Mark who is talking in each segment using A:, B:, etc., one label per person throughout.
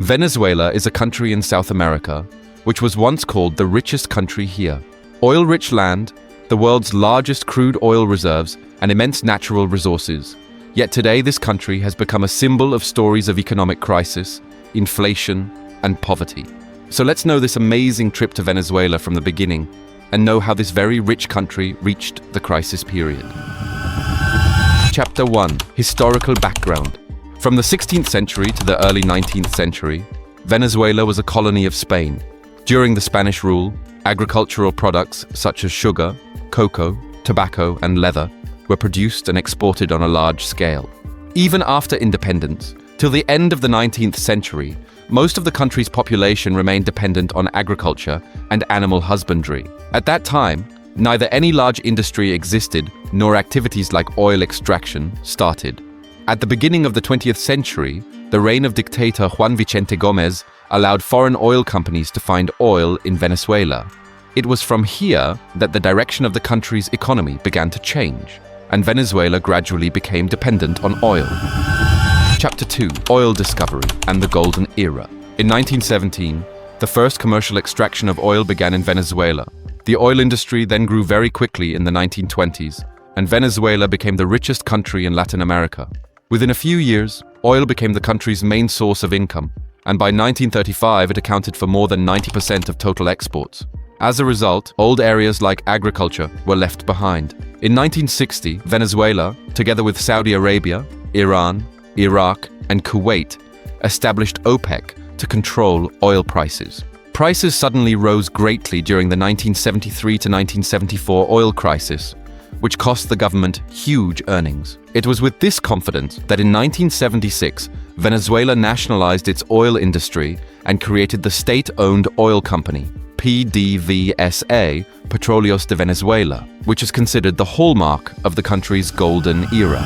A: Venezuela is a country in South America, which was once called the richest country here. Oil-rich land, the world's largest crude oil reserves, and immense natural resources. Yet today this country has become a symbol of stories of economic crisis, inflation, and poverty. So let's know this amazing trip to Venezuela from the beginning and know how this very rich country reached the crisis period. Chapter 1. Historical background. From the 16th century to the early 19th century, Venezuela was a colony of Spain. During the Spanish rule, agricultural products such as sugar, cocoa, tobacco, and leather were produced and exported on a large scale. Even after independence, till the end of the 19th century, most of the country's population remained dependent on agriculture and animal husbandry. At that time, neither any large industry existed nor activities like oil extraction started. At the beginning of the 20th century, the reign of dictator Juan Vicente Gómez allowed foreign oil companies to find oil in Venezuela. It was from here that the direction of the country's economy began to change, and Venezuela gradually became dependent on oil. Chapter 2. Oil discovery and the Golden Era. In 1917, the first commercial extraction of oil began in Venezuela. The oil industry then grew very quickly in the 1920s, and Venezuela became the richest country in Latin America. Within a few years, oil became the country's main source of income, and by 1935 it accounted for more than 90% of total exports. As a result, old areas like agriculture were left behind. In 1960, Venezuela, together with Saudi Arabia, Iran, Iraq, and Kuwait, established OPEC to control oil prices. Prices suddenly rose greatly during the 1973 to 1974 oil crisis, which cost the government huge earnings. It was with this confidence that in 1976, Venezuela nationalized its oil industry and created the state-owned oil company, PDVSA, Petróleos de Venezuela, which is considered the hallmark of the country's golden era.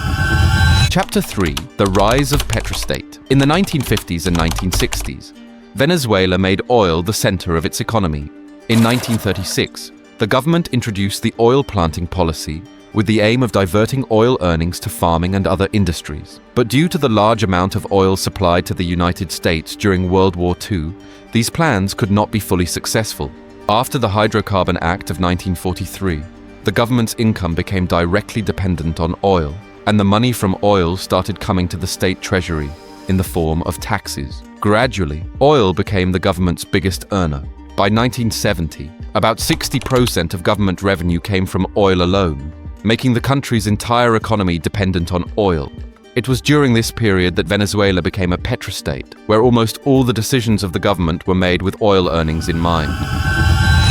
A: Chapter 3. The Rise of Petrostate. In the 1950s and 1960s, Venezuela made oil the center of its economy. In 1936, the government introduced the oil planting policy with the aim of diverting oil earnings to farming and other industries. But due to the large amount of oil supplied to the United States during World War II, these plans could not be fully successful. After the Hydrocarbon Act of 1943, the government's income became directly dependent on oil, and the money from oil started coming to the state treasury in the form of taxes. Gradually, oil became the government's biggest earner. By 1970, about 60% of government revenue came from oil alone, making the country's entire economy dependent on oil. It was during this period that Venezuela became a petrostate, where almost all the decisions of the government were made with oil earnings in mind.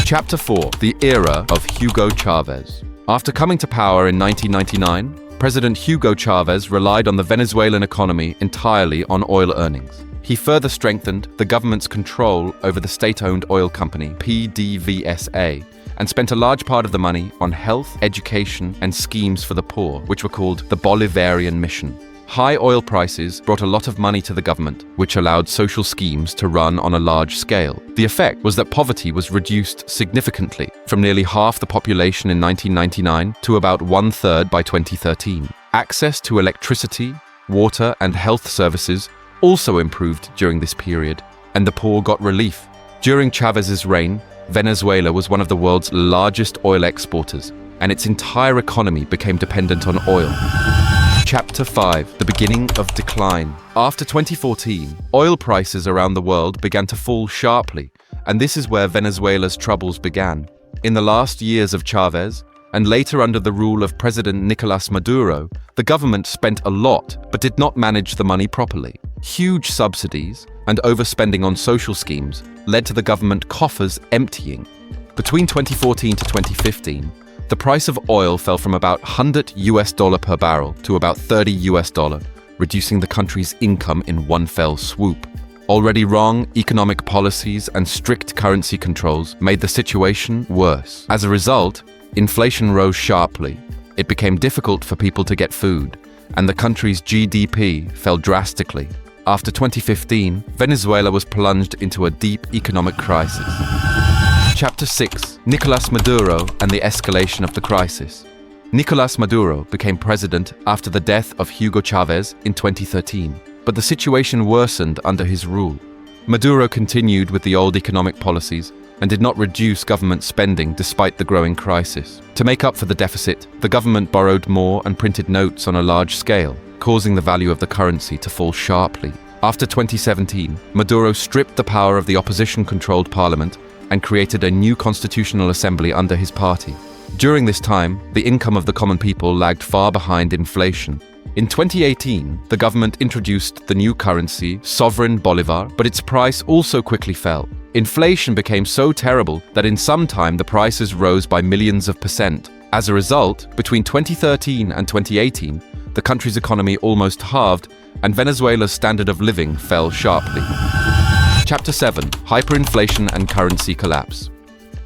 A: Chapter 4. The Era of Hugo Chávez. After coming to power in 1999, President Hugo Chávez relied on the Venezuelan economy entirely on oil earnings. He further strengthened the government's control over the state-owned oil company, PDVSA, and spent a large part of the money on health, education, and schemes for the poor, which were called the Bolivarian Mission. High oil prices brought a lot of money to the government, which allowed social schemes to run on a large scale. The effect was that poverty was reduced significantly, from nearly half the population in 1999 to about 1/3 by 2013. Access to electricity, water, and health services also improved during this period, and the poor got relief. During Chávez's reign, Venezuela was one of the world's largest oil exporters, and its entire economy became dependent on oil. Chapter 5. The Beginning of Decline. After 2014, oil prices around the world began to fall sharply, and this is where Venezuela's troubles began. In the last years of Chávez, and later under the rule of President Nicolás Maduro, the government spent a lot but did not manage the money properly. Huge subsidies and overspending on social schemes led to the government coffers emptying. Between 2014 to 2015, the price of oil fell from about $100 per barrel to about $30, reducing the country's income in one fell swoop. Already wrong economic policies and strict currency controls made the situation worse. As a result, inflation rose sharply. It became difficult for people to get food, and the country's GDP fell drastically. After 2015, Venezuela was plunged into a deep economic crisis. Chapter 6. Nicolás Maduro and the Escalation of the Crisis. Nicolás Maduro became president after the death of Hugo Chávez in 2013, but the situation worsened under his rule. Meduro continued with the old economic policies and did not reduce government spending despite the growing crisis. To make up for the deficit, the government borrowed more and printed notes on a large scale, causing the value of the currency to fall sharply. After 2017, Meduro stripped the power of the opposition-controlled parliament and created a new constitutional assembly under his party. During this time, the income of the common people lagged far behind inflation. In 2018, the government introduced the new currency, sovereign bolivar, but its price also quickly fell. Inflation became so terrible that in some time the prices rose by millions of %. As a result, between 2013 and 2018, the country's economy almost halved and Venezuela's standard of living fell sharply. Chapter 7: Hyperinflation and Currency Collapse.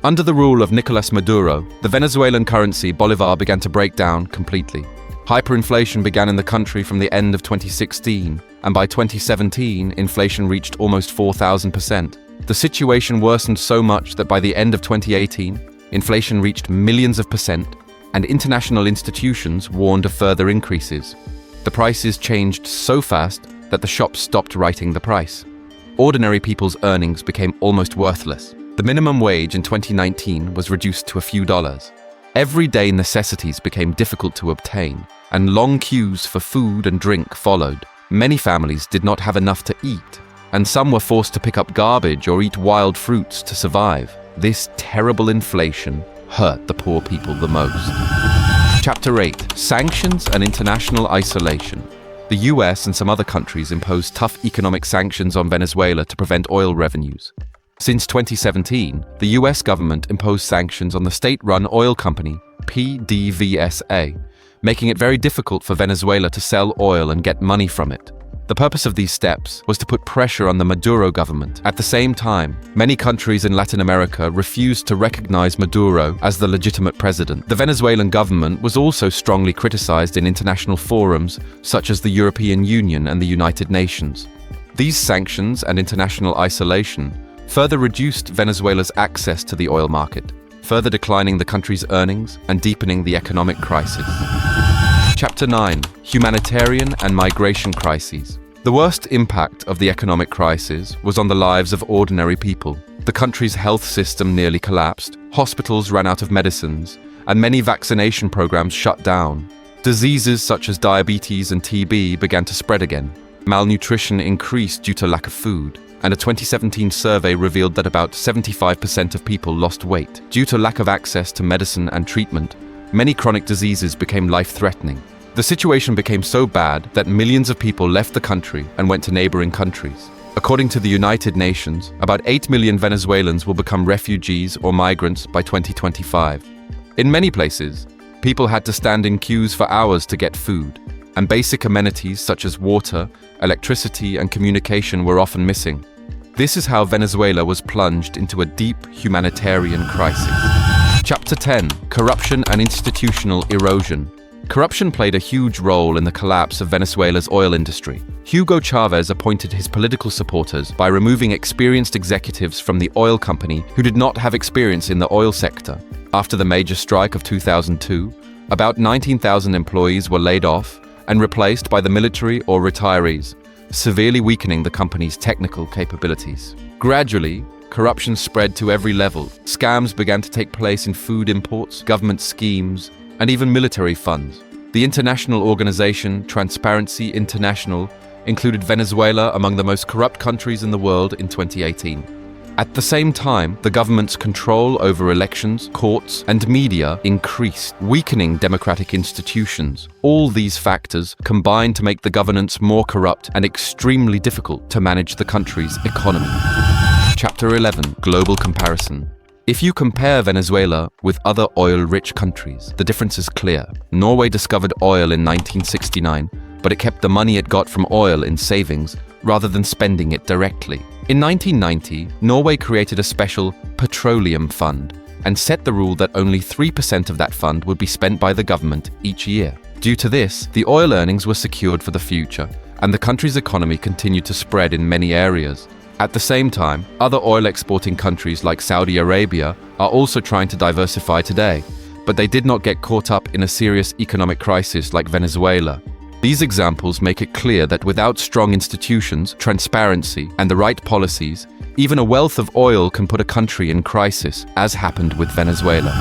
A: Under the rule of Nicolás Maduro, the Venezuelan currency bolivar began to break down completely. Hyperinflation began in the country from the end of 2016, and by 2017, inflation reached almost 4,000%. The situation worsened so much that by the end of 2018, inflation reached millions of %, and international institutions warned of further increases. The prices changed so fast that the shops stopped writing the price. Ordinary people's earnings became almost worthless. The minimum wage in 2019 was reduced to a few dollars. Everyday necessities became difficult to obtain, and long queues for food and drink followed. Many families did not have enough to eat, and some were forced to pick up garbage or eat wild fruits to survive. This terrible inflation hurt the poor people the most. Chapter 8: Sanctions and International Isolation. The US and some other countries imposed tough economic sanctions on Venezuela to prevent oil revenues. Since 2017, the US government imposed sanctions on the state-run oil company, PDVSA, making it very difficult for Venezuela to sell oil and get money from it. The purpose of these steps was to put pressure on the Maduro government. At the same time, many countries in Latin America refused to recognize Maduro as the legitimate president. The Venezuelan government was also strongly criticized in international forums such as the European Union and the United Nations. These sanctions and international isolation further reduced Venezuela's access to the oil market, further declining the country's earnings and deepening the economic crisis. Chapter 9: Humanitarian and Migration Crises. The worst impact of the economic crisis was on the lives of ordinary people. The country's health system nearly collapsed, hospitals ran out of medicines, and many vaccination programs shut down. Diseases such as diabetes and TB began to spread again. Malnutrition increased due to lack of food, and a 2017 survey revealed that about 75% of people lost weight. Due to lack of access to medicine and treatment, many chronic diseases became life-threatening. The situation became so bad that millions of people left the country and went to neighboring countries. According to the United Nations, about 8 million Venezuelans will become refugees or migrants by 2025. In many places, people had to stand in queues for hours to get food, and basic amenities such as water, electricity, and communication were often missing. This is how Venezuela was plunged into a deep humanitarian crisis. Chapter 10: Corruption and Institutional Erosion. Corruption played a huge role in the collapse of Venezuela's oil industry. Hugo Chávez appointed his political supporters by removing experienced executives from the oil company who did not have experience in the oil sector. After the major strike of 2002, about 19,000 employees were laid off and replaced by the military or retirees, severely weakening the company's technical capabilities. Gradually, corruption spread to every level. Scams began to take place in food imports, government schemes, and even military funds. The international organization Transparency International included Venezuela among the most corrupt countries in the world in 2018. At the same time, the government's control over elections, courts, and media increased, weakening democratic institutions. All these factors combined to make the governance more corrupt and extremely difficult to manage the country's economy. Chapter 11: Global Comparison. If you compare Venezuela with other oil-rich countries, the difference is clear. Norway discovered oil in 1969, but it kept the money it got from oil in savings rather than spending it directly. In 1990, Norway created a special petroleum fund and set the rule that only 3% of that fund would be spent by the government each year. Due to this, the oil earnings were secured for the future, and the country's economy continued to spread in many areas. At the same time, other oil-exporting countries like Saudi Arabia are also trying to diversify today, but they did not get caught up in a serious economic crisis like Venezuela. These examples make it clear that without strong institutions, transparency, and the right policies, even a wealth of oil can put a country in crisis, as happened with Venezuela.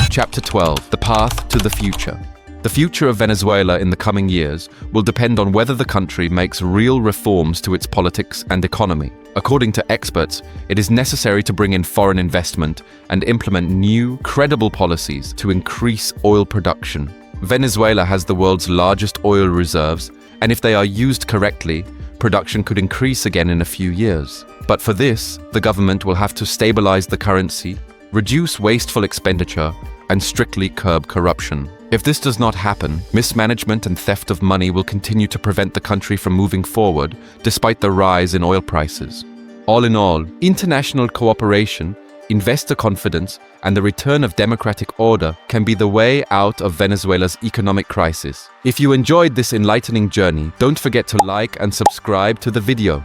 A: Chapter 12. The Path to the Future. The future of Venezuela in the coming years will depend on whether the country makes real reforms to its politics and economy. According to experts, it is necessary to bring in foreign investment and implement new, credible policies to increase oil production. Venezuela has the world's largest oil reserves, and if they are used correctly, production could increase again in a few years. But for this, the government will have to stabilize the currency, reduce wasteful expenditure, and strictly curb corruption. If this does not happen, mismanagement and theft of money will continue to prevent the country from moving forward, despite the rise in oil prices. All in all, international cooperation, investor confidence, and the return of democratic order can be the way out of Venezuela's economic crisis. If you enjoyed this enlightening journey, don't forget to like and subscribe to the video.